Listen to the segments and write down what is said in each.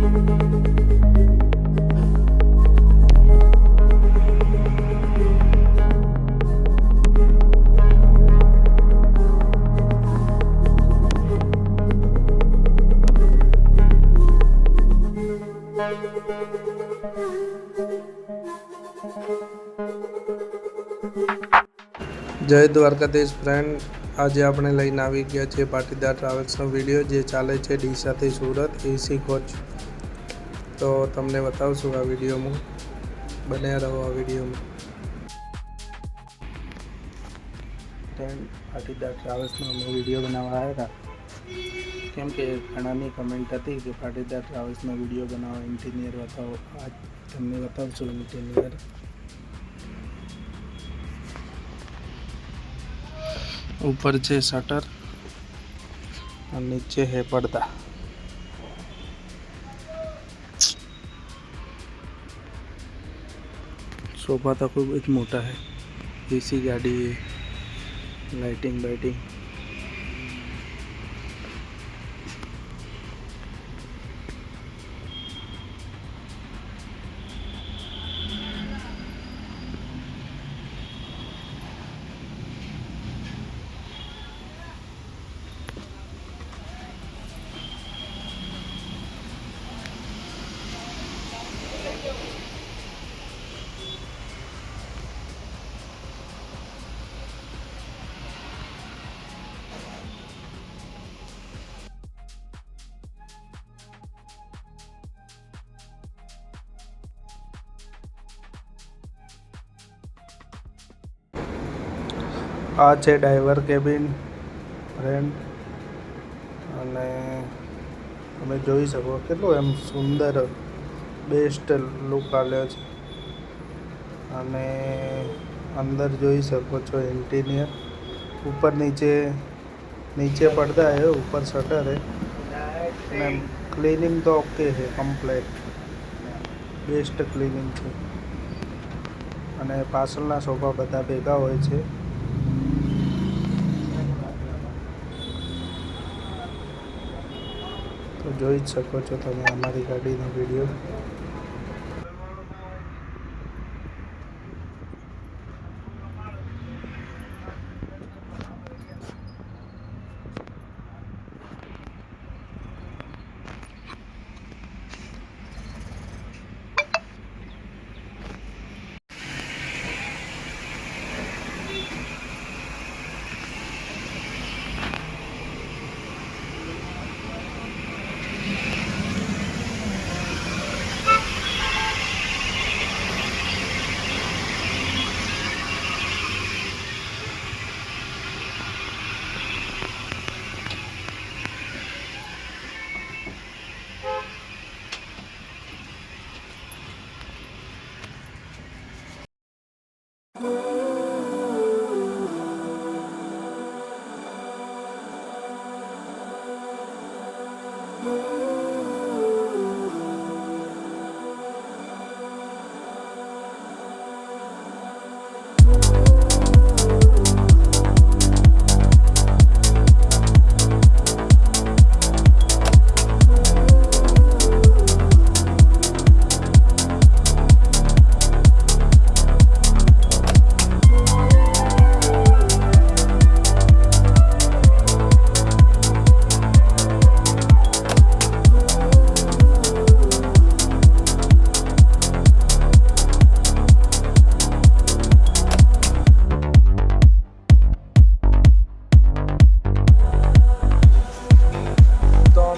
જય દ્વારકાધીશ ફ્રેન્ડ, આજે આપણે લઈને આવી ગયા છીએ પાટીદાર ટ્રાવેલ્સનો વિડીયો જે ચાલે છે ડીસાથી સુરત એસી કોચ. તો તમને બતાવશું આ વિડીયોમાં, બન્યા રહો આ વિડીયોમાં. પાટીદાર ટ્રાવેલ્સનો અમે વિડીયો બનાવવા આવ્યા હતા, કેમ કે ઘણાની કમેન્ટ હતી કે પાટીદાર ટ્રાવેલ્સનો વિડીયો બનાવો, ઇન્ટિરિયર બતાવો. આજ તમને બતાવશું ઇન્ટિરિયર. ऊपर છે શટર और नीचे है पर्दा. सोफा तो खूब જ મોટા है. एसी गाड़ी है, लाइटिंग बाइटिंग. આ છે ડ્રાઈવર કેબિન ફ્રેન્ડ, અને તમે જોઈ શકો કેટલું એમ સુંદર બેસ્ટ લુક આલ્યો છે. અને અંદર જોઈ શકો છો ઇન્ટિરિયર. ऊपर नीचे पर्दा है, ऊपर शटर है. અને ક્લિનિંગ તો ઓકે છે, કમ્પ્લેટ બેસ્ટ ક્લિનિંગ છે. અને પાછળના સોફા બધા ભેગા હોય છે. તો જોઈ જ શકો છો તમે અમારી ગાડીનો વિડીયો.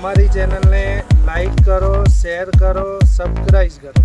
અમારી ચેનલને લાઈક કરો, શેર કરો, સબસ્ક્રાઈબ કરો.